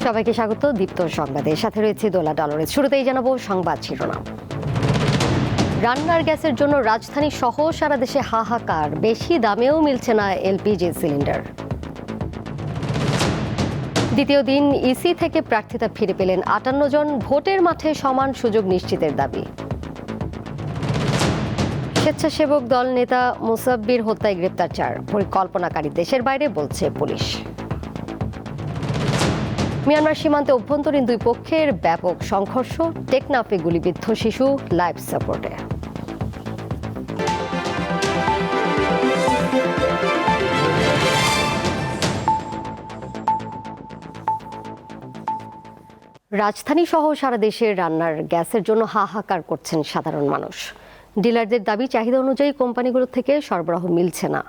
সবাইকে স্বাগত দীপ্ত সংবাদের সাথে রয়েছে দোলা ডলরের। শুরুতেই জানাবো সংবাদ শিরোনাম। রান্নার গ্যাসের জন্য রাজধানী সহ সারা দেশে হাহাকার, বেশি দামেও মিলছে না এলপিজি সিলিন্ডার। দ্বিতীয় দিন ইসি থেকে প্রার্থিতা ফিরে পেলেন ৫৮ জন, ভোটের মাঠে সমান সুযোগ নিশ্চিতের দাবি। স্বেচ্ছাসেবক দল নেতা মুসাব্বির হত্যায় গ্রেপ্তার ৪, পরিকল্পনাকারী দেশের বাইরে বলছে পুলিশ। মিয়ানমার সীমান্তে অভ্যন্তরীণ দুই পক্ষের ব্যাপক সংঘর্ষ, টেকনাফে গুলিবিদ্ধ শিশু লাইফ সাপোর্টে। রাজধানী সহ সারা দেশের রান্নার গ্যাসের জন্য হাহাকার করছেন সাধারণ মানুষ। ডিলারদের দাবি, চাহিদা অনুযায়ী কোম্পানিগুলো থেকে সরবরাহ মিলছে না।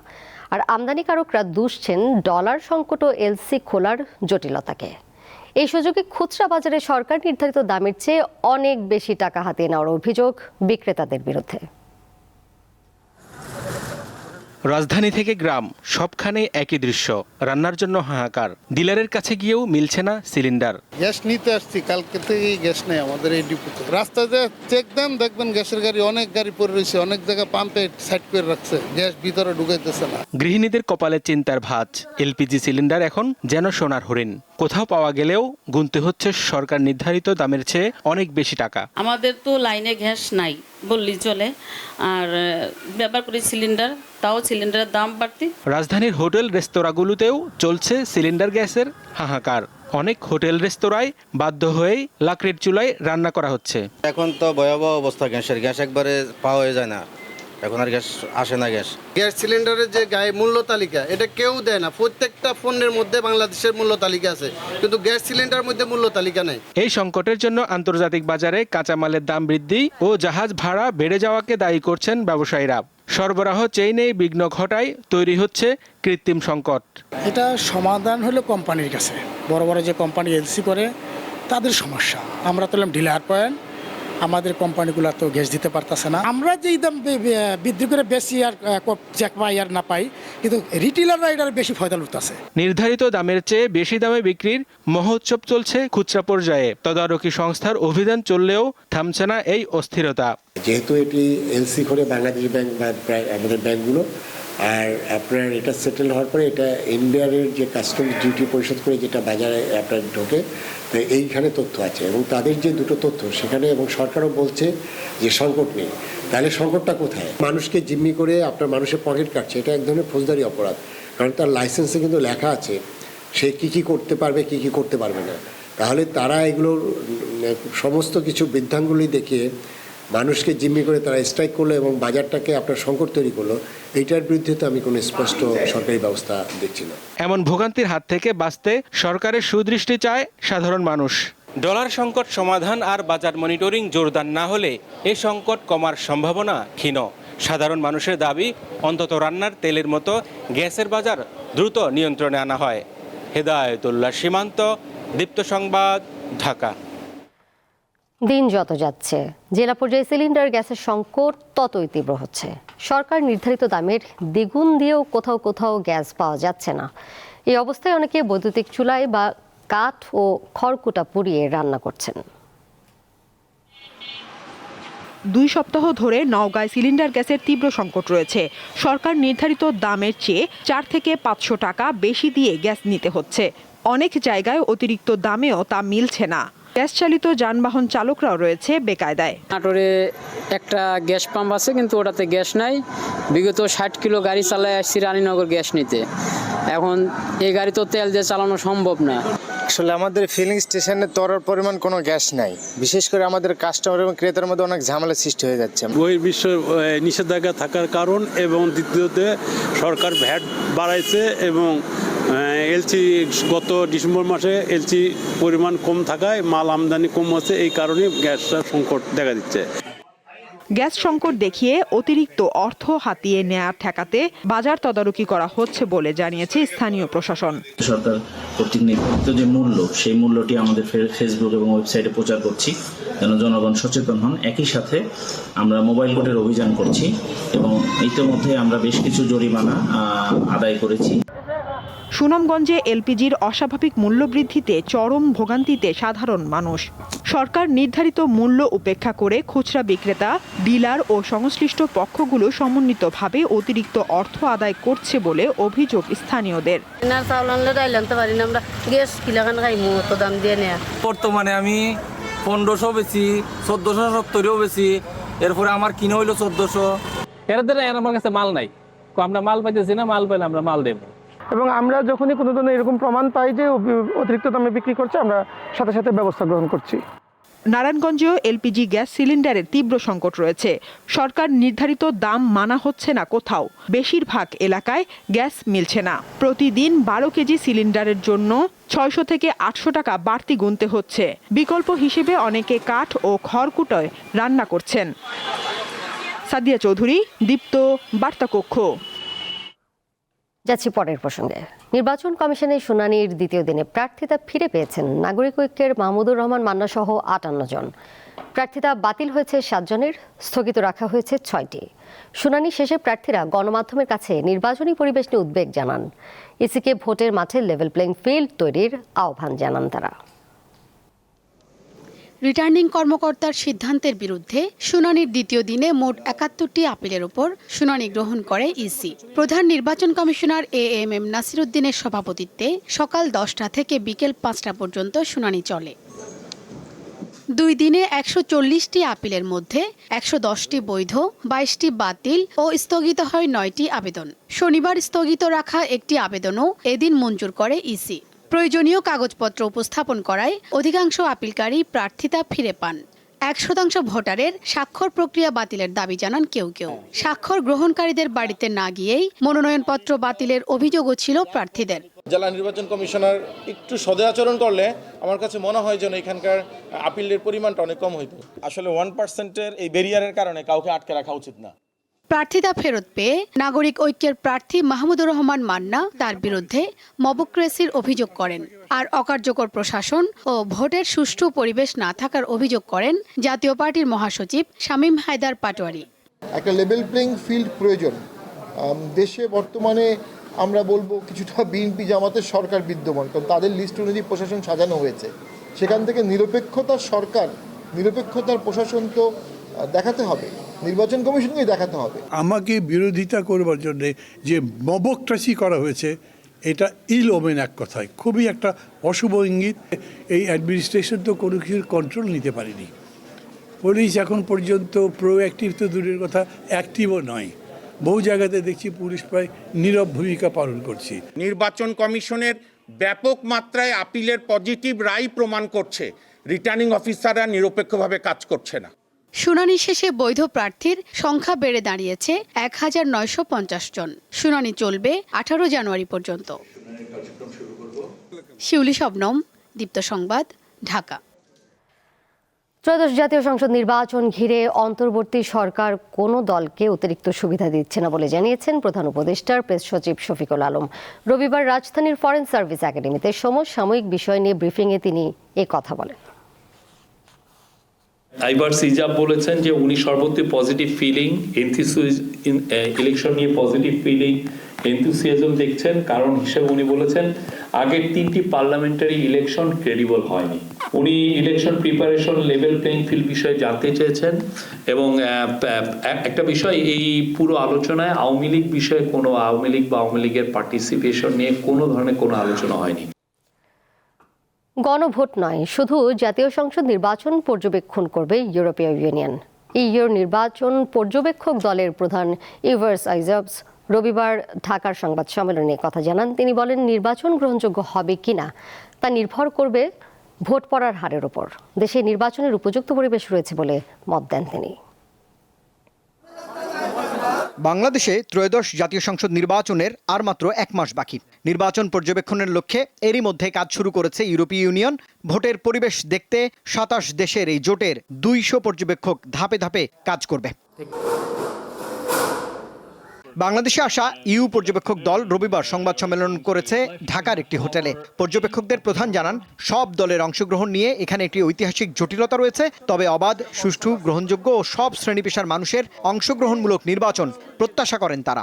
আর আমদানিকারকরা দুষছেন ডলার সংকট ও এলসি খোলার জটিলতাকে। এই সুযোগে খুচরা বাজারে সরকার নির্ধারিত দামের চেয়ে অনেক বেশি টাকা হাতিয়ে নেওয়ার অভিযোগ বিক্রেতাদের বিরুদ্ধে। রাজধানী থেকে গ্রাম সবখানে একই দৃশ্য, রান্নার জন্য হাহাকার। ডিলারের কাছে গিয়েও মিলছে না সিলিন্ডার। গ্যাস নিতে আসছি, কালকে থেকেই গ্যাস নেই আমাদের এই ডিপোতে। রাস্তাতে চেক দেন, দেখবেন গ্যাসের গাড়ি অনেক গাড়ি পড়ে রয়েছে, অনেক জায়গায় পাম্পে সাইড করে রাখছে, গ্যাস ভিতরে ঢুকাইতেছে না। গৃহিণীদের কপালে চিন্তার ভাঁজ। এলপিজি সিলিন্ডার এখন যেন সোনার হরিণ, কোথাও পাওয়া গেলেও গুনতে হচ্ছে সরকার নির্ধারিত দামের চেয়ে অনেক বেশি টাকা। আমাদের তো লাইনে গ্যাস নাই বললেই চলে, আর ব্যবহার করি সিলিন্ডার, তাও সিলিন্ডারের দাম বাড়তি। রাজধানীর হোটেল রেস্তোরাঁগুলোতেও চলছে সিলিন্ডার গ্যাসের হাহাকার। অনেক হোটেল রেস্তোরাঁয় বাধ্য হয়েই লাকড়ির চুলায় রান্না করা হচ্ছে। এখন তো ভয়াবহ অবস্থা, গ্যাস একবারে পাওয়া যায় না, এখন আর গ্যাস আসে না। গ্যাস সিলিন্ডারের যে গায়ে মূল্য তালিকা, এটা কেউ দেয় না। প্রত্যেকটা পণ্যের মধ্যে বাংলাদেশের মূল্য তালিকা আছে, কিন্তু গ্যাস সিলিন্ডারের মধ্যে মূল্য তালিকা নেই। এই সংকটের জন্য আন্তর্জাতিক বাজারে কাঁচামালের দাম বৃদ্ধি ও জাহাজ ভাড়া বেড়ে যাওয়াকে দায়ী করছেন ব্যবসায়ীরা। সরবরাহ চেইনেই বিঘ্ন ঘটায় তৈরি হচ্ছে কৃত্রিম সংকট। এটা সমাধান হলো কোম্পানির কাছে, বড় বড় যে কোম্পানি এলসি করে তাদের সমস্যা। আমরা তো ডিলার পয়েন্ট, আমাদের কোম্পানিগুলো তো গ্যাস দিতে পারতেছে না। আমরা যেই দাম বৃদ্ধি করে বেশি আর চেক পাই আর না পাই, কিন্তু রিটেলাররা এটার বেশি ফয়দা লুটতেছে। নির্ধারিত দামের চেয়ে বেশি দামে বিক্রির মহোৎসব চলছে খুচরা পর্যায়ে। তদারকি সংস্থার অভিযান চললেও থামছে না এই অস্থিরতা। যেহেতু এটি এলসি করে বাংলাদেশ ব্যাংক বা আমাদের ব্যাংকগুলো, আর আপনার এটা সেটেল হওয়ার পরে এটা ইন্ডিয়ারের যে কাস্টমস ডিউটি পরিশোধ করে যেটা বাজারে আপনার ঢোকে, তো এইখানে তথ্য আছে এবং তাদের যে দুটো তথ্য সেখানে, এবং সরকারও বলছে যে সংকট নেই। তাহলে সংকটটা কোথায়? মানুষকে জিম্মি করে আপনার মানুষের পকেট কাটছে, এটা এক ধরনের ফৌজদারি অপরাধ। কারণ তার লাইসেন্সে কিন্তু লেখা আছে সে কী করতে পারবে, কী করতে পারবে না। তাহলে তারা এগুলোর সমস্ত কিছু বৃদ্ধাঙ্গুলি দেখিয়ে মানুষকে জিম্মি করে তারা স্ট্রাইক করলো এবং বাজারটাকে আপনার সংকট তৈরি করলো। এইটার বিরুদ্ধে তো আমি কোনো স্পষ্ট সরকারি ব্যবস্থা দেখছি না। এমন ভোগান্তির হাত থেকে বাঁচতে সরকারের সুদৃষ্টি চায় সাধারণ মানুষ। ডলার সংকট সমাধান আর বাজার মনিটরিং জোরদার না হলে এই সংকট কমার সম্ভাবনা ক্ষীণ। সাধারণ মানুষের দাবি, অন্তত রান্নার তেলের মতো গ্যাসের বাজার দ্রুত নিয়ন্ত্রণে আনা হয়। হেদায়েতুল্লাহ সীমান্ত, দীপ্ত সংবাদ, ঢাকা। দিন যত যাচ্ছে জেলা পর্যায়ে সিলিন্ডার গ্যাসের সংকট ততই তীব্র হচ্ছে। সরকার নির্ধারিত দামের দ্বিগুণ দিয়েও কোথাও কোথাও গ্যাস পাওয়া যাচ্ছে না। এই অবস্থায় অনেকে বৈদ্যুতিক চুলায় বা কাঠ ও খড়কুটা পুড়িয়ে রান্না করছেন। 2 সপ্তাহ ধরে নওগাঁয় সিলিন্ডার গ্যাসের তীব্র সংকট রয়েছে। সরকার নির্ধারিত দামের চেয়ে 4 থেকে 500 টাকা বেশি দিয়ে গ্যাস নিতে হচ্ছে। অনেক জায়গায় অতিরিক্ত দামেও তা মিলছে না। গ্যাস চালিত যানবাহন চালকরাও রয়েছে বেকায়দায়। নাটোরে একটা গ্যাস পাম্প আছে, কিন্তু ওটাতে গ্যাস নাই। বিগত 60 কিলো গাড়ি চালায় আসছি রানীনগর গ্যাস নিতে। এখন এই গাড়ি তো তেল দিয়ে চালানো সম্ভব না। আসলে আমাদের ফিলিং স্টেশনে তরল পরিমাণ কোনো গ্যাস নাই, বিশেষ করে আমাদের কাস্টমার এবং ক্রেতার মধ্যে অনেক ঝামেলা সৃষ্টি হয়ে যাচ্ছে। বহির্বিশ্ব নিষেধাজ্ঞা থাকার কারণ, এবং দ্বিতীয়তে সরকার ভ্যাট বাড়াইছে এবং এলসি গত ডিসেম্বর মাসে এলসি পরিমাণ কম থাকায় মাল আমদানি কম হচ্ছে, এই কারণে গ্যাসটার সংকট দেখা দিচ্ছে। গ্যাস সংকট দেখিয়ে অতিরিক্ত অর্থ হাতিয়ে নেওয়া ঠেকাতে বাজার তদারকি করা হচ্ছে বলে জানিয়েছে স্থানীয় প্রশাসন। সরকার কর্তৃক নির্ধারিত যে মূল্য, সেই মূল্যটি আমাদের ফেসবুক এবং ওয়েবসাইটে প্রচার করছি যেন জনগণ সচেতন হন। একই সাথে আমরা মোবাইল কোর্টের অভিযান করছি এবং ইতিমধ্যে আমরা বেশ কিছু জরিমানা আদায় করেছি। সুনামগঞ্জে এলপিজির অস্বাভাবিক মূল্য বৃদ্ধিতে চরম ভোগান্তিতে সাধারণ মানুষ। সরকার নির্ধারিত মূল্য উপেক্ষা করে খুচরা বিক্রেতা, ডিলার ও সংশ্লিষ্ট পক্ষগুলো সমন্বিতভাবে অতিরিক্ত অর্থ আদায় করছে বলে অভিযোগ স্থানীয়দের। বর্তমানে আমি 1500 বেশি, 1470 বেশি, এরপরে আমার কিনে হইলো 1400। এর আমার কাছে মাল নাই, আমরা মাল পাইতেছি না, মাল পাইলে আমরা মাল দেবো। এবং আমরা যখনই কোনো ধরনের এরকম প্রমাণ পাই যে অতিরিক্ত দামে বিক্রি করছে, আমরা সাথে সাথে ব্যবস্থা গ্রহণ করছি। নারায়ণগঞ্জেও এলপিজি গ্যাস সিলিন্ডারের তীব্র সংকট রয়েছে। সরকার নির্ধারিত দাম মানা হচ্ছে না কোথাও। বেশিরভাগ এলাকায় গ্যাস মিলছে না। প্রতিদিন 12 কেজি সিলিন্ডারের জন্য 600 থেকে 800 টাকা বাড়তি গুনতে হচ্ছে। বিকল্প হিসেবে অনেকে কাঠ ও খড়কুটোয় রান্না করছেন। সাদিয়া চৌধুরী, দীপ্ত, বার্তাকক্ষ। যাচ্ছি পরের প্রসঙ্গে। নির্বাচন কমিশনের শুনানির দ্বিতীয় দিনে প্রার্থিতা ফিরে পেয়েছেন নাগরিক ঐক্যের মাহমুদুর রহমান মান্না সহ 58 জন। প্রার্থিতা বাতিল হয়েছে 7 জনের, স্থগিত রাখা হয়েছে 6টি। শুনানি শেষে প্রার্থীরা গণমাধ্যমের কাছে নির্বাচনী পরিবেশ নিয়ে উদ্বেগ জানান। ইসিকে ভোটের মাঠে লেভেল প্লেইং ফিল্ড তৈরির আহ্বান জানান তারা। রিটার্নিং কর্মকর্তার সিদ্ধান্তের বিরুদ্ধে শুনানির দ্বিতীয় দিনে মোট 71টি আপিলের উপর শুনানি গ্রহণ করে ইসি। প্রধান নির্বাচন কমিশনার এএমএম নাসিরউদ্দিনের সভাপতিত্বে সকাল 10টা থেকে বিকেল 5টা পর্যন্ত শুনানি চলে। 2 দিনে 140টি আপিলের মধ্যে 110টি বৈধ, 22টি বাতিল ও স্থগিত হয় 9টি আবেদন। শনিবার স্থগিত রাখা একটি আবেদনও এদিন মঞ্জুর করে ইসি। প্রয়োজনীয় কাগজপত্র উপস্থাপন করায় অধিকাংশ আপিলকারী প্রার্থিতা ফিরে পান। 1% ভোটারের স্বাক্ষর প্রক্রিয়া বাতিলের দাবি জানান কেউ কেউ। স্বাক্ষর গ্রহণকারীদের বাড়িতে না গিয়েই মনোনয়নপত্র বাতিলের অভিযোগও ছিল প্রার্থীদের। জেলা নির্বাচন কমিশনার একটু সদয় আচরণ করলে আমার কাছে মনে হয় যেন এখানকার আপিলের পরিমাণটা অনেক কম হইতো। আসলে 1%-এর এই ব্যারিয়ারের কারণে কাউকে আটকে রাখা উচিত না। প্রার্থিতা ফেরত পেয়ে নাগরিক ঐক্যের প্রার্থী মাহমুদুর রহমান মান্না তার বিরুদ্ধে মবক্রেসির অভিযোগ করেন। আর অকার্যকর প্রশাসন ও ভোটের সুষ্ঠু পরিবেশ না থাকার অভিযোগ করেন জাতীয় পার্টির মহাসচিব শামীম হায়দার পাটোয়ারি। একটা লেভেল প্লেইং ফিল্ড প্রয়োজন। দেশে বর্তমানে আমরা বলবো কিছুটা বিএনপি জামাতের সরকার বিদ্যমান, কারণ তাদের লিস্ট অনুযায়ী প্রশাসন সাজানো হয়েছে। সেখান থেকে নিরপেক্ষতার সরকার, নিরপেক্ষতার প্রশাসন তো দেখাতে হবে, নির্বাচন কমিশনকেই দেখাতে হবে। আমাকে বিরোধিতা করবার জন্য যে মবক্রেসি করা হয়েছে, এটা ইল ওমেন এক কথায় খুবই একটা অশুভ ইঙ্গিত। এই অ্যাডমিনিস্ট্রেশন তো কোনো কিছুর কন্ট্রোল নিতে পারেনি। পুলিশ এখন পর্যন্ত প্রোঅ্যাক্টিভ তো দূরের কথা, অ্যাক্টিভও নয়। বহু জায়গাতে দেখছি পুলিশ প্রায় নীরব ভূমিকা পালন করছে। নির্বাচন কমিশনের ব্যাপক মাত্রায় আপিলের পজিটিভ রায় প্রমাণ করছে রিটার্নিং অফিসাররা নিরপেক্ষভাবে কাজ করছে না। শুনানি শেষে বৈধ প্রার্থীর সংখ্যা বেড়ে দাঁড়িয়েছে 1950 জন। শুনানি চলবে 18 জানুয়ারি পর্যন্ত। শিউলি শবনম, দীপ্ত সংবাদ, ঢাকা। ত্রয়োদশ জাতীয় সংসদ নির্বাচন ঘিরে অন্তর্বর্তী সরকার কোনো দলকে অতিরিক্ত সুবিধা দিচ্ছে না বলে জানিয়েছেন প্রধান উপদেষ্টার প্রেস সচিব শফিকুল আলম। রবিবার রাজধানীর ফরেন সার্ভিস একাডেমিতে সমসাময়িক বিষয় নিয়ে ব্রিফিংয়ে তিনি কথা বলেন। আইবার সিজাব বলেছেন যে উনি সর্বত্র পজিটিভ ফিলিং, ইলেকশন নিয়ে পজিটিভ ফিলিং, এনথুসিয়াজম দেখছেন। কারণ হিসেবে উনি বলেছেন আগের 3টি পার্লামেন্টারি ইলেকশন ক্রেডিবল হয়নি। উনি election preparation, level playing field বিষয়ে জানতে চেয়েছেন এবং একটা বিষয়, এই পুরো আলোচনায় আওয়ামী লীগ বিষয়ে কোনো আওয়ামী লীগ বা আওয়ামী লীগের পার্টিসিপেশন নিয়ে কোনো ধরনের কোনো আলোচনা হয়নি। গণভোট নয়, শুধু জাতীয় সংসদ নির্বাচন পর্যবেক্ষণ করবে ইউরোপীয় ইউনিয়ন। ইউর নির্বাচন পর্যবেক্ষক দলের প্রধান ইভার্স আইজাবস রবিবার ঢাকার সংবাদ সম্মেলনে কথা জানান। তিনি বলেন, নির্বাচন গ্রহণযোগ্য হবে কিনা তা নির্ভর করবে ভোট পড়ার হারের উপর। দেশে নির্বাচনের উপযুক্ত পরিবেশ রয়েছে বলে মত দেন তিনি। বাংলাদেশে ত্রয়োদশ জাতীয় সংসদ নির্বাচনের আর মাত্র 1 মাস বাকি। নির্বাচন পর্যবেক্ষণের লক্ষ্যে এরই মধ্যে কাজ শুরু করেছে ইউরোপীয় ইউনিয়ন। ভোটের পরিবেশ দেখতে 27 দেশের এই জোটের 200 পর্যবেক্ষক ধাপে ধাপে কাজ করবে। বাংলাদেশে আসা ইউ পর্যবেক্ষক দল রবিবার সংবাদ সম্মেলন করেছে ঢাকার একটি হোটেলে। পর্যবেক্ষকদের প্রধান জানান, সব দলের অংশগ্রহণ নিয়ে এখানে একটি ঐতিহাসিক জটিলতা রয়েছে, তবে অবাধ, সুষ্ঠু, গ্রহণযোগ্য ও সব শ্রেণী পেশার মানুষের অংশগ্রহণমূলক নির্বাচন প্রত্যাশা করেন তারা।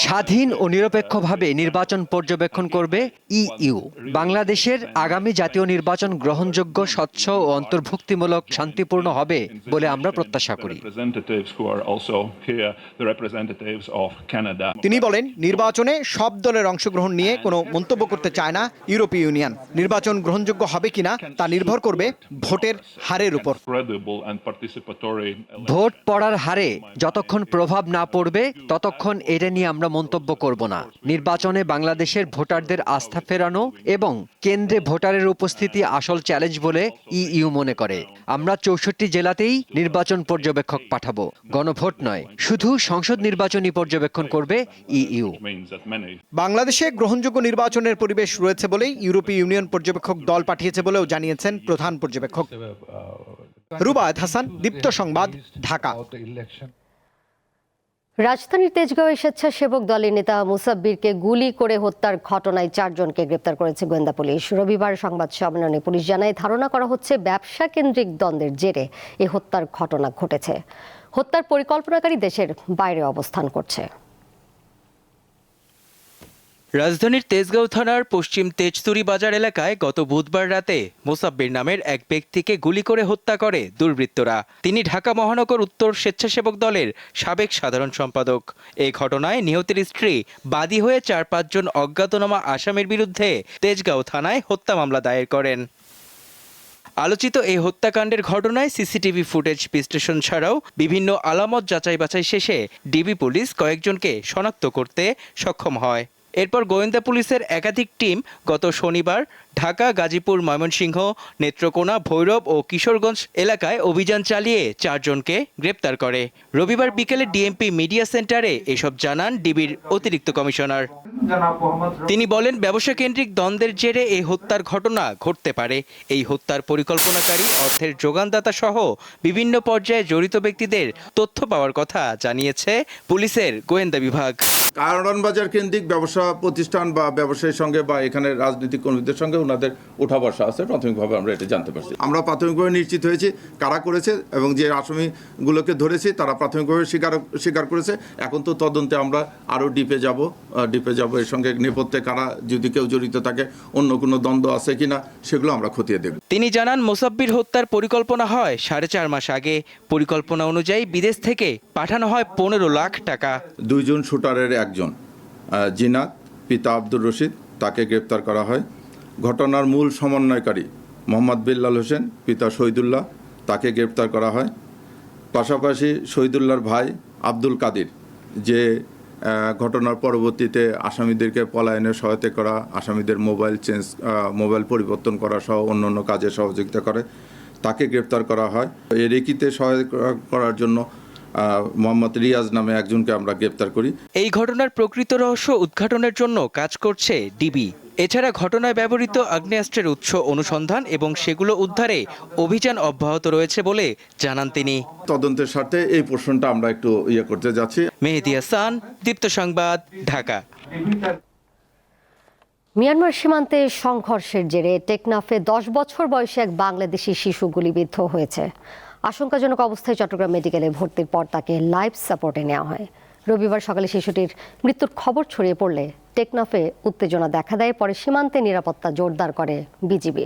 স্বাধীন ও নিরপেক্ষভাবে নির্বাচন পর্যবেক্ষণ করবে ইইউ। বাংলাদেশের আগামী জাতীয় নির্বাচন গ্রহণযোগ্য, স্বচ্ছ ও অন্তর্ভুক্তিমূলক, শান্তিপূর্ণ হবে বলে আমরা প্রত্যাশা করি। তিনি বলেন, নির্বাচনে সব দলের অংশগ্রহণ নিয়ে কোনো মন্তব্য করতে চায় না ইউরোপীয় ইউনিয়ন। নির্বাচন গ্রহণযোগ্য হবে কিনা তা নির্ভর করবে ভোটের হারের উপর। ভোট পড়ার হারে যতক্ষণ প্রভাব না পড়বে ততক্ষণ এটা নিয়ে আমরা মন্তব্য করব না। নির্বাচনে বাংলাদেশের ভোটারদের আস্থা ফেরানো এবং কেন্দ্রে ভোটারের উপস্থিতি আসল চ্যালেঞ্জ বলে ইইউ মনে করে। আমরা 64 জেলাতেই নির্বাচন পর্যবেক্ষক পাঠাবো। গণভোট নয়, শুধু সংসদ নির্বাচনই পর্যবেক্ষণ করবে ইইউ। বাংলাদেশে গ্রহণযোগ্য নির্বাচনের পরিবেশ রয়েছে বলেই ইউরোপীয় ইউনিয়ন পর্যবেক্ষক দল পাঠিয়েছে বলেও জানিয়েছেন প্রধান পর্যবেক্ষক। রুবায়েত হাসান, দীপ্ত সংবাদ, ঢাকা। রাজধানীর তেজগাঁওয়ে স্বেচ্ছাসেবক দলের নেতা মুসাব্বিরকে গুলি করে হত্যার ঘটনায় 4 জনকে গ্রেপ্তার করেছে গোয়েন্দা পুলিশ। রবিবার সংবাদ সম্মেলনে পুলিশ জানায়, ধারণা করা হচ্ছে ব্যবসা কেন্দ্রিক দ্বন্দ্বের জেরে এই হত্যার ঘটনা ঘটেছে। হত্যার পরিকল্পনাকারী দেশের বাইরে অবস্থান করছে। রাজধানীর তেজগাঁও থানার পশ্চিম তেজতুরি বাজার এলাকায় গত বুধবার রাতে মোসাব্বির নামের এক ব্যক্তিকে গুলি করে হত্যা করে দুর্বৃত্তরা। তিনি ঢাকা মহানগর উত্তর স্বেচ্ছাসেবক দলের সাবেক সাধারণ সম্পাদক। এই ঘটনায় নিহতের স্ত্রী বাদী হয়ে 4-5 জন অজ্ঞাতনামা আসামির বিরুদ্ধে তেজগাঁও থানায় হত্যা মামলা দায়ের করেন। আলোচিত এই হত্যাকাণ্ডের ঘটনায় সিসিটিভি ফুটেজ বিশ্লেষণ ছাড়াও বিভিন্ন আলামত যাচাই বাছাই শেষে ডিবি পুলিশ কয়েকজনকে শনাক্ত করতে সক্ষম হয়। এরপর গোয়েন্দা পুলিশের একাধিক টিম গত শনিবার ঢাকা, গাজীপুর, ময়মনসিংহ, নেত্রকোনা, ভৈরব ও কিশোরগঞ্জ এলাকায় অভিযান চালিয়ে 4 জনকে গ্রেপ্তার করে। রবিবার বিকেলে ডিএমপি মিডিয়া সেন্টারে এসব জানান ডিবির অতিরিক্ত কমিশনার। তিনি বলেন, ব্যবসা কেন্দ্রিক দ্বন্দ্বের জেরে এই হত্যার ঘটনা ঘটতে পারে। এই হত্যার পরিকল্পনাকারী, অর্থের যোগানদাতা সহ বিভিন্ন পর্যায়ে জড়িত ব্যক্তিদের তথ্য পাওয়ার কথা জানিয়েছে পুলিশের গোয়েন্দা বিভাগ। কারণ বাজার কেন্দ্রিক ব্যবসা প্রতিষ্ঠান বা ব্যবসায়ীর সঙ্গে বা এখানে রাজনৈতিক কর্মীদের সঙ্গে ওনাদের ওঠা বসা আছে। প্রাথমিকভাবে আমরা এটা জানতে পারছি। আমরা প্রাথমিকভাবে নিশ্চিত হয়েছি কারা করেছে এবং যে আসামিগুলোকে ধরেছি তারা প্রাথমিকভাবে স্বীকার করেছে। এখন তো তদন্তে আমরা আরও ডিপে যাব এর সঙ্গে নেপথ্যে কারা, যদি কেউ জড়িত থাকে, অন্য কোনো দ্বন্দ্ব আছে কিনা সেগুলো আমরা খতিয়ে দেখব। তিনি জানান, মোসাব্বির হত্যার পরিকল্পনা হয় 4.5 মাস আগে। পরিকল্পনা অনুযায়ী বিদেশ থেকে পাঠানো হয় 15 লাখ টাকা। 2 জন শুটারের একজন জিনাত, পিতা আব্দুর রশিদ, তাকে গ্রেপ্তার করা হয়। ঘটনার মূল সমন্বয়কারী মোহাম্মদ বিল্লাল হোসেন, পিতা শহীদুল্লাহ, তাকে গ্রেপ্তার করা হয়। পাশাপাশি শহীদুল্লাহর ভাই আব্দুল কাদির, যে ঘটনার পরবর্তীতে আসামিদেরকে পলায়নে সহায়তা করা, আসামিদের মোবাইল পরিবর্তন করা সহ অন্যান্য কাজে সহযোগিতা করে, তাকে গ্রেপ্তার করা হয়। এর একিতে সহায়তা করার জন্য মোহাম্মদ রিয়াজ নামে একজনকে আমরা গ্রেপ্তার করি। এই ঘটনার প্রকৃত রহস্য উদ্ঘাটনের জন্য কাজ করছে ডিবি। এছাড়া ঘটনায় ব্যবহৃত আগ্নেয়াস্ত্রের উৎস অনুসন্ধান এবং সেগুলো উদ্ধারে অভিযান অব্যাহত রয়েছে বলে জানান তিনি। তদন্তের স্বার্থে এই পোর্শনটা আমরা একটু করতে যাচ্ছি। মেহেদী হাসান, দীপ্ত সংবাদ, ঢাকা। মিয়ানমার সীমান্তে সংঘর্ষের জেরে টেকনাফে 10 বছর বয়সী এক বাংলাদেশি শিশু গুলিবিদ্ধ হয়েছে। আশঙ্কাজনক অবস্থায় চট্টগ্রাম মেডিকেলে ভর্তির পর তাকে লাইফ সাপোর্টে নেওয়া হয়। রবিবার সকালে শিশুটির মৃত্যুর খবর ছড়িয়ে পড়লে টেকনাফে উত্তেজনা দেখা দেয়। পরে সীমান্তে নিরাপত্তা জোরদার করে বিজিবি।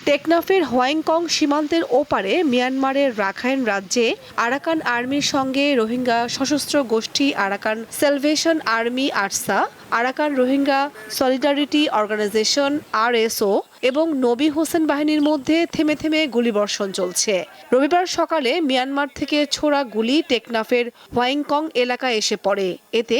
টেকনাফের হোয়াংকং সীমান্তের ওপারে মিয়ানমারের রাখাইন রাজ্যে আরাকান আর্মির সঙ্গে রোহিঙ্গা সশস্ত্র গোষ্ঠী Arakan salvation army ARSA Arakan Rohingya solidarity organisation RSO এবং নবী হোসেন বাহিনীর মধ্যে থেমে থেমে গুলিবর্ষণ চলছে। রবিবার সকালে মিয়ানমার থেকে ছোড়া গুলি টেকনাফের হোয়াইংকং এলাকায় এসে পড়ে। এতে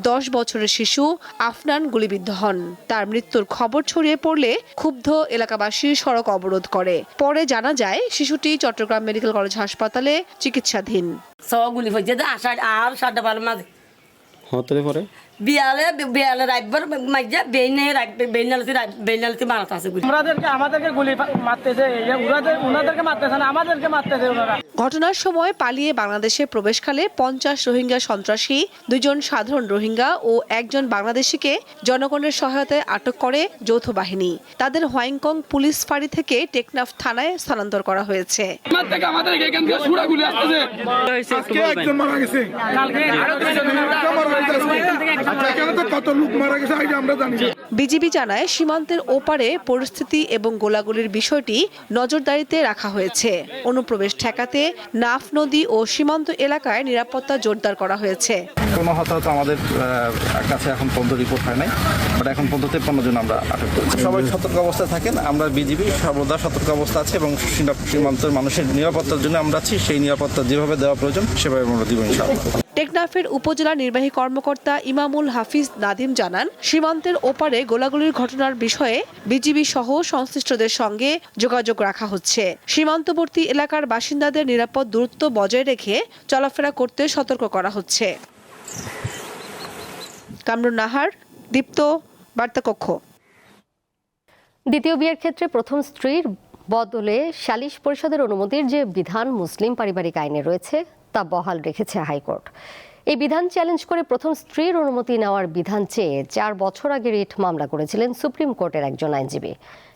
10 বছরের শিশু আফনান গুলিবিদ্ধ হন। তার মৃত্যুর খবর ছড়িয়ে পড়লে ক্ষুব্ধ এলাকাবাসী সড়ক অবরোধ করে। পরে জানা যায় শিশুটি চট্টগ্রাম মেডিকেল কলেজ হাসপাতালে চিকিৎসাধীন। গুলি হয়েছে আর সাড়ে বারো মাঝে হতে পরে বিয়ালে রাখবার মাইজা বেইনালতি মারাত আছে। আমাদেরকে গুলি মারতেছে, ওনাদেরকে মারতেছে না, আমাদেরকে মারতেছে ওনারা। ঘটনার সময় পালিয়ে বাংলাদেশে প্রবেশকালে 50 রোহিঙ্গা সন্ত্রাসী, 2 জন সাধারণ রোহিঙ্গা ও 1 জন বাংলাদেশিকে জনগণের সহায়তায় আটক করে যৌথ বাহিনী। তাদের হোয়াইংকং পুলিশ ফাঁড়ি থেকে টেকনাফ থানায় স্থানান্তর করা হয়েছে। বিজিবি জানায় সীমান্তের ওপারে পরিস্থিতি এবং গোলাগুলির বিষয়টি নজরদারিতে রাখা হয়েছে। অনুপ্রবেশ ঠেকাতে নাফ নদী ও সীমান্ত এলাকায় নিরাপত্তা জোরদার করা হয়েছে। কোনো হতাহত আমাদের কাছে এখন পর্যন্ত রিপোর্ট হয় নাই, বাট এখন পর্যন্ত 53 জন আমরা আটক করেছি। সবাই সতর্ক অবস্থায় থাকেন। আমরা বিজিবি সর্বদা সতর্ক অবস্থা আছে এবং সীমান্তের মানুষের নিরাপত্তার জন্য আমরা আছি। সেই নিরাপত্তা যেভাবে দেওয়া প্রয়োজন সেভাবে আমরা দিব ইনশাআল্লাহ। টেকনাফের উপজেলা নির্বাহী কর্মকর্তা ইমামুল হাফিজ নাদিম জানান, সীমান্তের ওপারে গোলাগুলির ঘটনার বিষয়ে বিজিবি সহ সংশ্লিষ্টদের সঙ্গে যোগাযোগ রাখা হচ্ছে। সীমান্তবর্তী এলাকার বাসিন্দাদের নিরাপদ দূরত্ব বজায় রেখে চলাফেরা করতে সতর্ক করা হচ্ছে। কামরুন নাহার, দীপ্ত, বার্তাকক্ষ। দ্বিতীয় বিয়ের ক্ষেত্রে প্রথম স্ত্রীর বদলে সালিশ পরিষদের অনুমতির যে বিধান মুসলিম পারিবারিক আইনে রয়েছে তা বহাল রেখেছে হাইকোর্ট। এই বিধান চ্যালেঞ্জ করে প্রথম স্ত্রীর অনুমতি নেওয়ার বিধান চেয়ে 4 বছর আগে রিট মামলা করেছিলেন সুপ্রিম কোর্টের একজন আইনজীবী।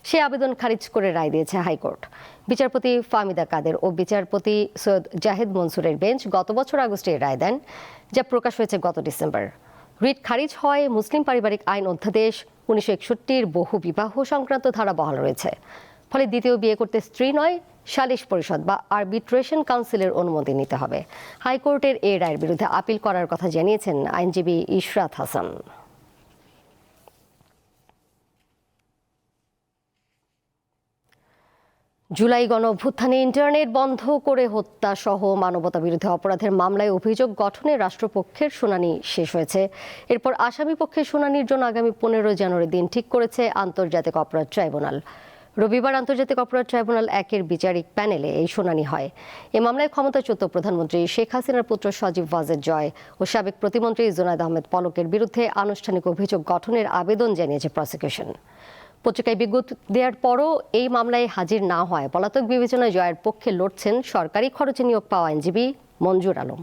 সে আবেদন খারিজ করে রায় দিয়েছে হাইকোর্ট। বিচারপতি ফাহমিদা কাদের ও বিচারপতি সৈয়দ জাহেদ মনসুরের বেঞ্চ গত বছর আগস্টে রায় দেন, যা প্রকাশ হয়েছে গত ডিসেম্বর। রিট খারিজ হয় মুসলিম পারিবারিক আইন অধ্যাদেশ 1961-র বহু বিবাহ সংক্রান্ত ধারা বহাল রয়েছে। ফলে দ্বিতীয় বিয়ে করতে স্ত্রী নয়, সালিশ পরিষদ বা আরবিট্রেশন কাউন্সিলের অনুমতি নিতে হবে। হাইকোর্টের এই রায়ের বিরুদ্ধে আপিল করার কথা জানিয়েছেন আইনজীবী ইশরাত হাসান। জুলাই গণঅভ্যুত্থানে ইন্টারনেট বন্ধ করে হত্যা সহ মানবতা বিরোধী অপরাধের মামলায় অভিযোগ গঠনে রাষ্ট্রপক্ষের শুনানি শেষ হয়েছে। এরপর আসামি পক্ষের শুনানির জন্য আগামী 15 জানুয়ারি দিন ঠিক করেছে আন্তর্জাতিক অপরাধ ট্রাইব্যুনাল। রবিবার আন্তর্জাতিক অপরাধ ট্রাইব্যুনাল 1-এর বিচারিক প্যানেলে এই শুনানি হয়। এ মামলায় ক্ষমতাচ্যুত প্রধানমন্ত্রী শেখ হাসিনার পুত্র সজীব ওয়াজেদ জয় ও সাবেক প্রতিমন্ত্রী জুনায়েদ আহমেদ পলকের বিরুদ্ধে আনুষ্ঠানিক অভিযোগ গঠনের আবেদন জানিয়েছে প্রসিকিউশন। পত্রিকায় বিজ্ঞপ্তি দেওয়ার পরও এই মামলায় হাজির না হয় পলাতক বিবেচনায় জয়ের পক্ষে লড়ছেন সরকারি খরচে নিয়োগ পাওয়া আইনজীবী মঞ্জুর আলম।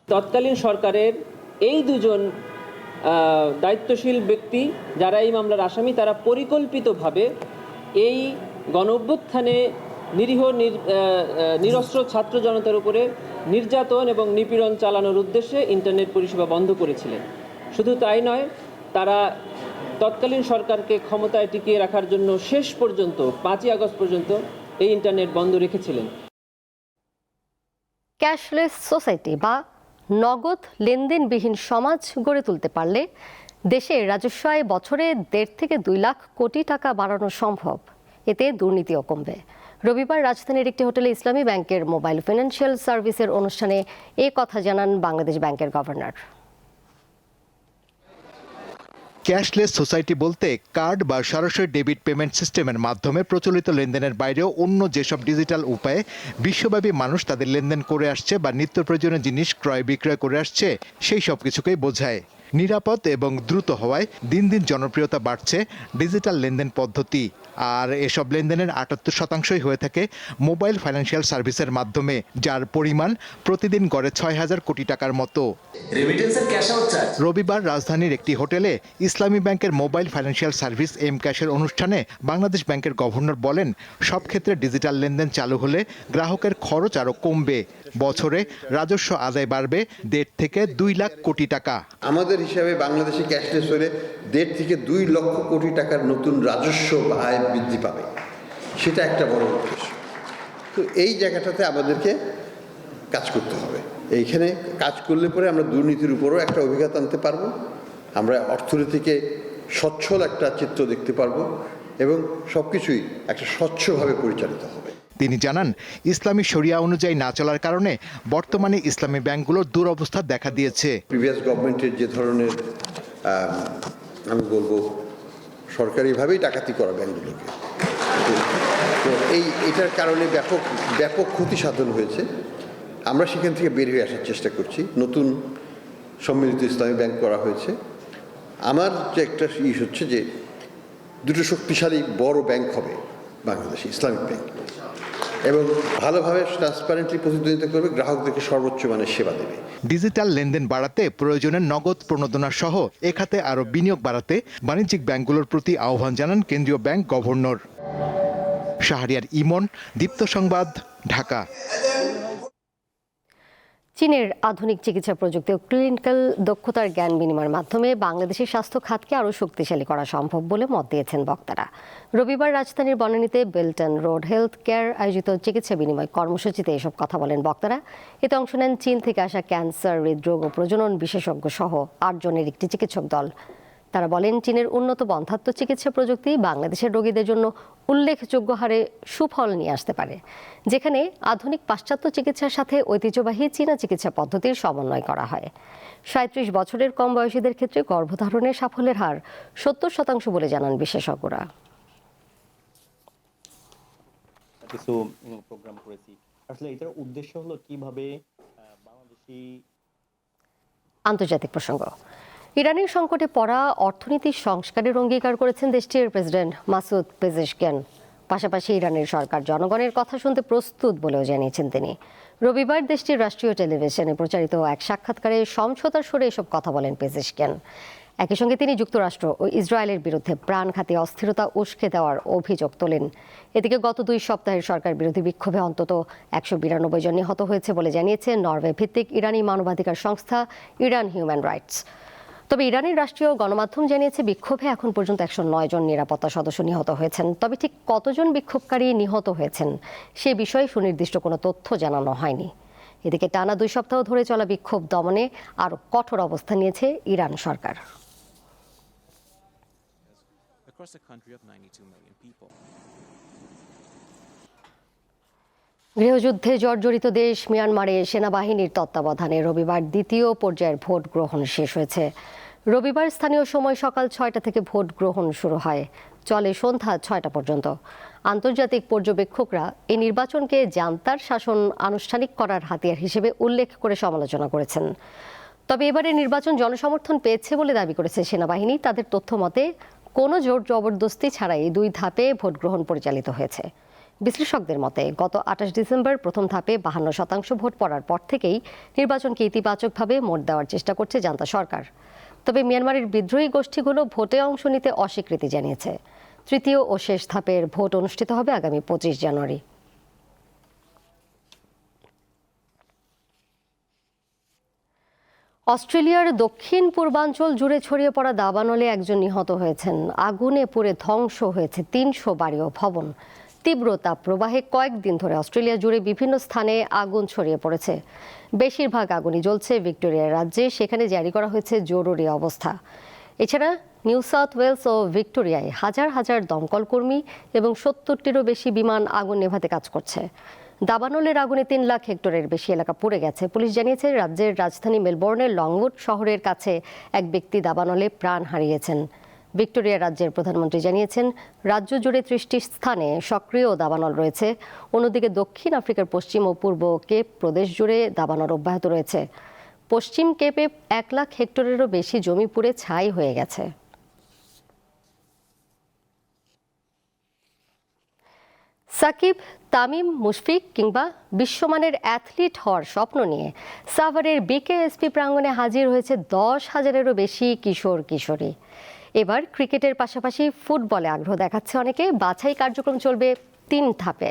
তৎকালীন সরকারের এই 2 জন দায়িত্বশীল ব্যক্তি যারা এই মামলার আসামি, তারা পরিকল্পিতভাবে এই গণঅভ্যুত্থানে নিরীহ নিরস্ত্র ছাত্র জনতার উপরে নির্যাতন এবং নিপীড়ন চালানোর উদ্দেশ্যে ইন্টারনেট পরিষেবা বন্ধ করেছিলেন। শুধু তাই নয়, তারা তৎকালীন সরকারকে ক্ষমতায় টিকিয়ে রাখার জন্য শেষ পর্যন্ত 5ই আগস্ট পর্যন্ত এই ইন্টারনেট বন্ধ রেখেছিলেন। ক্যাশলেস সোসাইটি বা নগদ লেনদেনবিহীন সমাজ গড়ে তুলতে পারলে দেশের রাজস্ব আয় বছরে 1.5 থেকে 2 লাখ কোটি টাকা বাড়ানো সম্ভব। এতে দুর্নীতিও কমবে। রবিবার রাজধানীর একটি হোটেলে ইসলামী ব্যাংকের মোবাইল ফিনান্সিয়াল সার্ভিসের অনুষ্ঠানে এ কথা জানান বাংলাদেশ ব্যাংকের গভর্নর। ক্যাশলেস সোসাইটি বলতে কার্ড বা সরাসরি ডেবিট পেমেন্ট সিস্টেমের মাধ্যমে প্রচলিত লেনদেনের বাইরেও অন্য যেসব ডিজিটাল উপায়ে বিশ্বব্যাপী মানুষ তাদের লেনদেন করে আসছে বা নিত্য প্রয়োজনীয় জিনিস ক্রয় বিক্রয় করে আসছে, সেই সব কিছুকেই বোঝায়। নিরাপদ এবং দ্রুত হওয়ায় দিন দিন জনপ্রিয়তা বাড়ছে ডিজিটাল লেনদেন পদ্ধতি। আর এসব লেনদেনের 78% হয়ে থাকে মোবাইল ফাইন্যান্সিয়াল সার্ভিসের মাধ্যমে, যার পরিমাণ প্রতিদিন গড়ে 6,000 কোটি টাকার মতো। রবিবার রাজধানীর একটি হোটেলে ইসলামী ব্যাংকের মোবাইল ফাইন্যান্সিয়াল সার্ভিস এম ক্যাশের অনুষ্ঠানে বাংলাদেশ ব্যাংকের গভর্নর বলেন, সব ক্ষেত্রে ডিজিটাল লেনদেন চালু হলে গ্রাহকের খরচ আরও কমবে। বছরে রাজস্ব আদায় বাড়বে 1.5 থেকে 2 লাখ কোটি টাকা। আমাদের হিসাবে বাংলাদেশে ক্যাশলেস হলে 1.5 থেকে 2 লক্ষ কোটি টাকার নতুন রাজস্ব আয় বৃদ্ধি পাবে, সেটা একটা বড় উদ্দেশ্য। তো এই জায়গাটাতে আমাদেরকে কাজ করতে হবে। এইখানে কাজ করলে পরে আমরা দুর্নীতির উপরও একটা অভিজ্ঞতা আনতে পারবো, আমরা অর্থনীতিকে সচ্ছল একটা চিত্র দেখতে পারবো এবং সবকিছুই একটা স্বচ্ছভাবে পরিচালিত হবে। তিনি জানান, ইসলামী শরিয়া অনুযায়ী না চলার কারণে বর্তমানে ইসলামী ব্যাংকগুলোর দুরবস্থা দেখা দিয়েছে। প্রিভিয়াস গভর্নমেন্টের যে ধরনের আমি বলবো সরকারিভাবেই ডাকাতি করা ব্যাংকগুলোকে, তো এটার কারণে ব্যাপক ক্ষতি সাধন হয়েছে। আমরা সেখান থেকে বের হয়ে আসার চেষ্টা করছি। নতুন সম্মিলিত ইসলামী ব্যাংক করা হয়েছে। আমার যে একটা হচ্ছে যে দুটো শক্তিশালী বড় ব্যাংক হবে বাংলাদেশে, ইসলামিক ব্যাংক, এবং ভালোভাবে ট্রান্সপারেন্টলি প্রতিদ্বন্দ্বিতা করবে, গ্রাহকদেরকে সর্বোচ্চ মানের সেবা দেবে। ডিজিটাল লেনদেন বাড়াতে প্রয়োজনে নগদ প্রণোদনা সহ এ খাতে আরও বিনিয়োগ বাড়াতে বাণিজ্যিক ব্যাংকগুলোর প্রতি আহ্বান জানান কেন্দ্রীয় ব্যাংক গভর্নর। শাহরিয়ার ইমন, দীপ্ত সংবাদ, ঢাকা। চীনের আধুনিক চিকিৎসা প্রযুক্তি ও ক্লিনিক্যাল দক্ষতার জ্ঞান বিনিময়ের মাধ্যমে বাংলাদেশের স্বাস্থ্য খাতকে আরও শক্তিশালী করা সম্ভব বলে মত দিয়েছেন বক্তারা। রবিবার রাজধানীর বনানীতে বেলটন রোড হেলথ কেয়ার আয়োজিত চিকিৎসা বিনিময় কর্মসূচিতে এসব কথা বলেন বক্তারা। এতে অংশ নেন চীন থেকে আসা ক্যান্সার, হৃদরোগ ও প্রজনন বিশেষজ্ঞ সহ 8 জনের একটি চিকিৎসক দল। তারা বলেন, চীনের উন্নত বন্ধ্যাত্ব চিকিৎসা প্রযুক্তি বাংলাদেশের রোগীদের জন্য উল্লেখযোগ্য হারে সুফল নিয়ে আসতে পারে, যেখানে আধুনিক পাশ্চাত্য চিকিৎসার সাথে ঐতিহ্যবাহী চীনা চিকিৎসা পদ্ধতির সমন্বয় করা হয়। 37 বছরের কম বয়সীদের ক্ষেত্রে গর্ভধারণের সাফল্যের হার 70% বলে জানান বিশেষজ্ঞরা। কিছু প্রোগ্রাম করেছি, আসলে এটার উদ্দেশ্য হলো কিভাবে বাংলাদেশি। আন্তর্জাতিক প্রসঙ্গ। ইরানের সংকটে পড়া অর্থনীতির সংস্কারের অঙ্গীকার করেছেন দেশটির প্রেসিডেন্ট মাসুদ পেজেশকিয়ান। পাশাপাশি ইরানের সরকার জনগণের কথা শুনতে প্রস্তুত বলেও জানিয়েছেন তিনি। রবিবার দেশটির রাষ্ট্রীয় টেলিভিশনে প্রচারিত এক সাক্ষাৎকারে সমঝোতার সুরে এসব কথা বলেন পেজেশকিয়ান। একই সঙ্গে তিনি যুক্তরাষ্ট্র ও ইসরায়েলের বিরুদ্ধে প্রাণঘাতী অস্থিরতা উস্কে দেওয়ার অভিযোগ তোলেন। এদিকে গত 2 সপ্তাহের সরকার বিরোধী বিক্ষোভে অন্তত 192 জন নিহত হয়েছে বলে জানিয়েছে নরওয়ে ভিত্তিক ইরানি মানবাধিকার সংস্থা ইরান হিউম্যান রাইটস। তবে ইরানের রাষ্ট্রীয় গণমাধ্যম জানিয়েছে বিক্ষোভে এখন পর্যন্ত 109 জন নিরাপত্তা সদস্য নিহত হয়েছেন। তবে ঠিক কতজন বিক্ষোভকারী নিহত হয়েছেন সে বিষয়ে সুনির্দিষ্ট কোনো তথ্য জানানো হয়নি। এদিকে টানা 2 সপ্তাহ ধরে চলা বিক্ষোভ দমনে আরও কঠোর অবস্থান নিয়েছে ইরান সরকার। গৃহযুদ্ধে জর্জরিত দেশ মিয়ানমারে সেনাবাহিনীর তত্ত্বাবধানে রবিবার দ্বিতীয় পর্যায়ের ভোট গ্রহণ শেষ হয়েছে। রবিবার স্থানীয় সময় সকাল 6টা থেকে ভোট গ্রহণ শুরু হয়, চলে সন্ধ্যা 6টা পর্যন্ত। আন্তর্জাতিক পর্যবেক্ষকরা এই নির্বাচনকে জান্তার শাসন আনুষ্ঠানিক করার হাতিয়ার হিসেবে উল্লেখ করে সমালোচনা করেছেন। তবে এবারে নির্বাচন জনসমর্থন পেয়েছে বলে দাবি করেছে সেনাবাহিনী। তাদের তথ্য মতে কোনো জোর জবরদস্তি ছাড়াই 2 ধাপে ভোট গ্রহণ পরিচালিত হয়েছে। বিশ্লেষকদের মতে গত 28 ডিসেম্বর প্রথম ধাপে 52% ভোট পড়ার পর থেকেই নির্বাচনকে ইতিবাচকভাবে মোড় দেওয়ার চেষ্টা করছে জান্তা সরকার। তবে মিয়ানমারের বিদ্রোহী গোষ্ঠীগুলো ভোটে অংশ নিতে অস্বীকৃতি জানিয়েছে। তৃতীয় ও শেষ ধাপের ভোট অনুষ্ঠিত হবে আগামী 25 জানুয়ারি। অস্ট্রেলিয়ার দক্ষিণ পূর্বাঞ্চল জুড়ে ছড়িয়ে পড়া দাবানলে 1 জন নিহত হয়েছেন। আগুনে পুড়ে ধ্বংস হয়েছে 300 বাড়ি ও ভবন। তীব্র তাপ প্রবাহে কয়েকদিন ধরে অস্ট্রেলিয়া জুড়ে বিভিন্ন স্থানে আগুন ছড়িয়ে পড়েছে। বেশিরভাগ আগুনই জ্বলছে ভিক্টোরিয়া রাজ্যে, সেখানে জারি করা হয়েছে জরুরি অবস্থা। এছাড়া নিউ সাউথ ওয়েলস ও ভিক্টোরিয়ায় হাজার হাজার দমকল কর্মী এবং 70টিরও বেশি বিমান আগুন নেভাতে কাজ করছে। দাবানলের আগুনে 3 লাখ হেক্টরের বেশি এলাকা পুড়ে গেছে। পুলিশ জানিয়েছে রাজ্যের রাজধানী মেলবোর্নের লংউড শহরের কাছে এক ব্যক্তি দাবানলে প্রাণ হারিয়েছেন। ভিক্টোরিয়া রাজ্যের প্রধানমন্ত্রী জানিয়েছেন রাজ্য জুড়ে 30টি স্থানে সক্রিয় দাবানল রয়েছে। অন্যদিকে দক্ষিণ আফ্রিকার পশ্চিম ও পূর্ব কেপ প্রদেশ জুড়ে দাবানল অব্যাহত রয়েছে। পশ্চিম কেপে 1 লাখ হেক্টরেরও বেশি জমি পুড়ে ছাই হয়ে গেছে। সাকিব, তামিম, মুশফিক কিংবা বিশ্বমানের অ্যাথলিট হওয়ার স্বপ্ন নিয়ে সাভারের বিকেএসপি প্রাঙ্গণে হাজির হয়েছে 10,000-এরও বেশি কিশোর কিশোরী। এবার ক্রিকেটের পাশাপাশি ফুটবলে আগ্রহ দেখাচ্ছে অনেকে। বাছাই কার্যক্রম চলবে 3 ধাপে।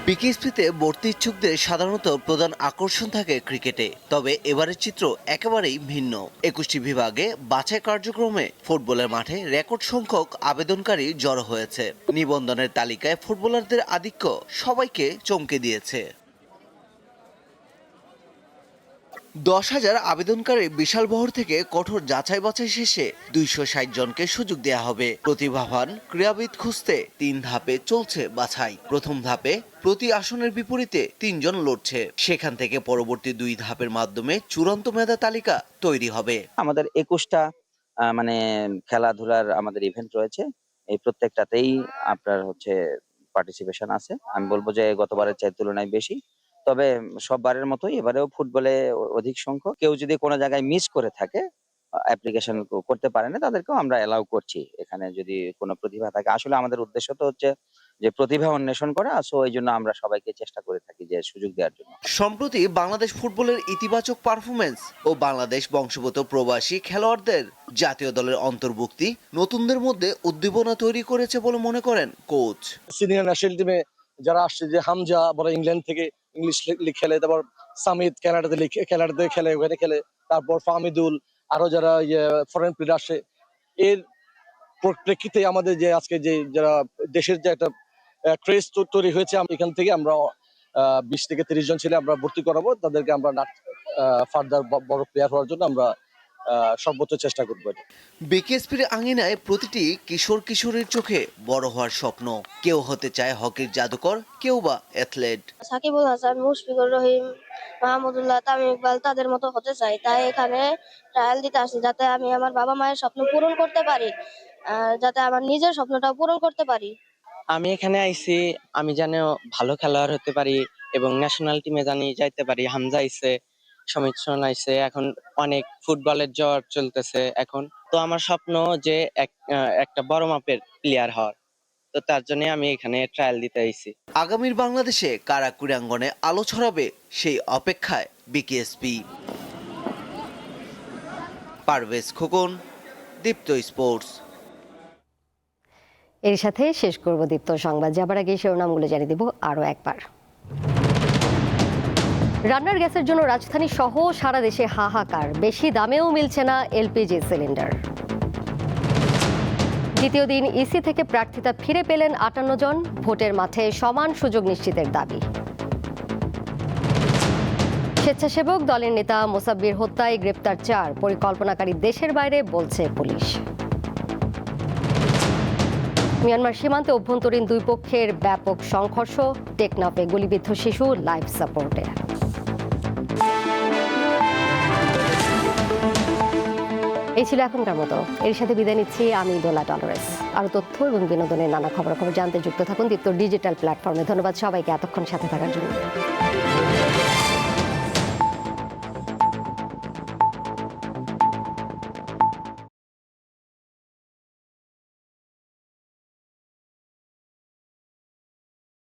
বিকেএসপিতে ভর্তি ইচ্ছুকদের সাধারণত প্রধান আকর্ষণ থাকে ক্রিকেটে, তবে এবারের চিত্র একেবারেই ভিন্ন। 21টি বিভাগে বাছাই কার্যক্রমে ফুটবলের মাঠে রেকর্ড সংখ্যক আবেদনকারী জড়ো হয়েছে। নিবন্ধনের তালিকায় ফুটবলারদের আধিক্য সবাইকে চমকে দিয়েছে। 10,000 আবেদনকারী বিশাল বহর থেকে কঠোর যাচাই বাছাই শেষে 260 জনকে সুযোগ দেয়া হবে। প্রতিভাবান ক্রীড়াবিদ খুঁজতে 3 ধাপে চলছে বাছাই। প্রথম ধাপে প্রতি আসনের বিপরীতে 3 জন লড়ছে। সেখান থেকে পরবর্তী 2 ধাপের মাধ্যমে চূড়ান্ত মেধা তালিকা তৈরি হবে। আমাদের 21টা খেলাধুলার আমাদের ইভেন্ট রয়েছে। এই প্রত্যেকটাতেই আপনার পার্টিসিপেশন আছে। আমি বলবো যে গতবারের চেয়ে তুলনায় বেশি, তবে সববারের মতোই এবারেও ফুটবলে অধিক সংখ্যক। কেউ যদি কোনো জায়গায় মিস করে থাকে, অ্যাপ্লিকেশন করতে পারে না, তাদেরকেও আমরা অ্যালাউ করছি। এখানে যদি কোনো প্রতিভা থাকে, আসলে আমাদের উদ্দেশ্য তো হচ্ছে যে প্রতিভা অন্বেষণ করা, সো এই জন্য আমরা সবাইকে চেষ্টা করে থাকি যে সুযোগ দেওয়ার জন্য। সম্প্রতি বাংলাদেশ ফুটবলের ইতিবাচক পারফরমেন্স ও বাংলাদেশ বংশোদ্ভূত প্রবাসী খেলোয়াড়দের জাতীয় দলের অন্তর্ভুক্তি নতুনদের মধ্যে উদ্দীপনা তৈরি করেছে বলে মনে করেন কোচ। সিনিয়র ন্যাশনাল টিমে যারা আসছে, যে হামজা বড় ইংল্যান্ড থেকে ইংলিশ লিগ খেলে, তারপর সামিদ কানাডাতে খেলে, ওখানে খেলে, তারপর ফাহমিদুল, আরো যারা ফরেন প্লেয়ার আসে, এর প্রেক্ষিতে আমাদের যে আজকে যে যারা দেশের যে একটা ক্রেজ তৈরি হয়েছে, এখান থেকে আমরা 20 থেকে 30 জন ছেলে আমরা ভর্তি করাবো। তাদেরকে আমরা ফার্দার বড় প্লেয়ার হওয়ার জন্য আমরা সর্বোচ্চ চেষ্টা করবো। বিকেএসপির আঙিনায় প্রতিটি কিশোর কিশোরীর চোখে বড় হওয়ার স্বপ্ন। কেউ হতে চায় হকির জাদুকর, কেউ বা অ্যাথলেট। সাকিবুল হাসান, মুশফিকুর রহিম, মাহমুদুল্লাহ, তামিম ইকবাল তাদের মতো হতে চাই, তাই এখানে ট্রায়াল দিতে আসি, যাতে আমি আমার বাবা মায়ের স্বপ্ন পূরণ করতে পারি, যাতে আমার নিজের স্বপ্নটাও পূরণ করতে পারি। আমি এখানে আইছি, আমি জানি ভালো খেলোয়াড় হতে পারি এবং ন্যাশনাল টিমে জানি যাইতে পারি। হামজা আইছে, সমিত সোন আইছে, এখন অনেক ফুটবলের জ্বর চলতেছে এখন। তো আমার স্বপ্ন যে একটা বড় মাপের প্লেয়ার হওয়ার, তো তার জন্য আমি এখানে ট্রায়াল দিতে আইছি। আগামীর বাংলাদেশে কারা ক্রীড়াঙ্গনে আলো ছড়াবে সেই অপেক্ষায় বিকেএসপি। পারভেজ খোকন, দীপ্ত স্পোর্টস। এর সাথে শেষ করব দীপ্ত সংবাদ। যাবার আগে শিরোনামগুলো জানিয়ে দেব আরও একবার। রান্নার গ্যাসের জন্য রাজধানী সহ সারা দেশে হাহাকার, বেশি দামেও মিলছে না এলপিজি সিলিন্ডার। দ্বিতীয় দিন ইসি থেকে প্রার্থিতা ফিরে পেলেন 58 জন, ভোটের মাঠে সমান সুযোগ নিশ্চিতের দাবি। স্বেচ্ছাসেবক দলের নেতা মোসাব্বির হত্যায় গ্রেপ্তার 4, পরিকল্পনাকারী দেশের বাইরে বলছে পুলিশ। মিয়ানমার সীমান্তে অভ্যন্তরীণ 2 পক্ষের ব্যাপক সংঘর্ষ, টেকনাফে গুলিবিদ্ধ শিশু লাইফ সাপোর্টে। এই ছিল এখনকার মতো। এর সাথে বিদায় নিচ্ছি আমি দোলা ডলরেস। আরও তথ্য এবং বিনোদনের নানা খবরাখবর জানতে যুক্ত থাকুন দীপ্ত ডিজিটাল প্ল্যাটফর্মে। ধন্যবাদ সবাইকে এতক্ষণ সাথে থাকার জন্য।